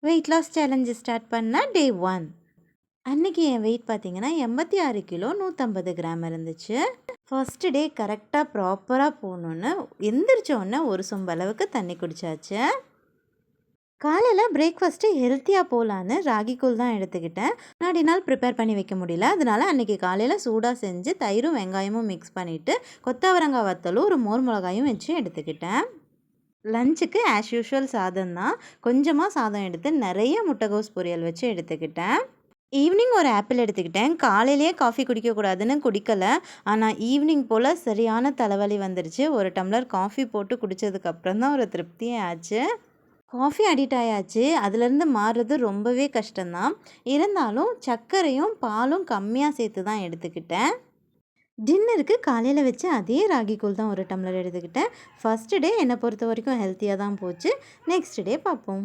Weight loss challenge start பண்ண டே 1. அன்றைக்கி என் wait பார்த்தீங்கன்னா 86 கிலோ 150 கிராம் இருந்துச்சு. ஃபர்ஸ்ட் டே கரெக்டாக ப்ராப்பராக போகணுன்னு எந்திரிச்ச உடனே ஒரு சொம்பு அளவுக்கு தண்ணி குடித்தாச்சு. காலையில் பிரேக்ஃபாஸ்ட்டு ஹெல்த்தியாக போகலான்னு ராகி கூழ் தான் எடுத்துக்கிட்டேன். முன்னாடி நாள் ப்ரிப்பேர் பண்ணி வைக்க முடியல. அதனால் அன்றைக்கி காலையில் சூடாக செஞ்சு தயிரும் வெங்காயமும் மிக்ஸ் பண்ணிவிட்டு கொத்தவரங்காய் வத்தலும் ஒரு மோர் மிளகாயும் வச்சு எடுத்துக்கிட்டேன். லஞ்சுக்கு ஆஸ் யூஷுவல் சாதம் தான். கொஞ்சமாக சாதம் எடுத்து நிறைய முட்டைகோஸ் பொரியல் வச்சு எடுத்துக்கிட்டேன். ஈவினிங் ஒரு ஆப்பிள் எடுத்துக்கிட்டேன். காலையிலேயே காஃபி குடிக்கக்கூடாதுன்னு குடிக்கலை. ஆனால் ஈவினிங் போல் சரியான தலைவலி வந்துருச்சு. ஒரு டம்ளர் காஃபி போட்டு குடித்ததுக்கப்புறம் தான் ஒரு திருப்தியே ஆச்சு. காஃபி அடிக்ட் ஆயாச்சு. அதுலேருந்து மாறுறது ரொம்பவே கஷ்டம்தான். இருந்தாலும் சர்க்கரையும் பாலும் கம்மியாக சேர்த்து தான் எடுத்துக்கிட்டேன். டின்னருக்கு காலையில் வச்சு அதே ராகி கூழ் தான் ஒரு டம்ளர் எடுத்துக்கிட்டேன். ஃபஸ்ட்டு டே என்னை பொறுத்த வரைக்கும் ஹெல்த்தியாக தான் போச்சு. நெக்ஸ்ட் டே பார்ப்போம்.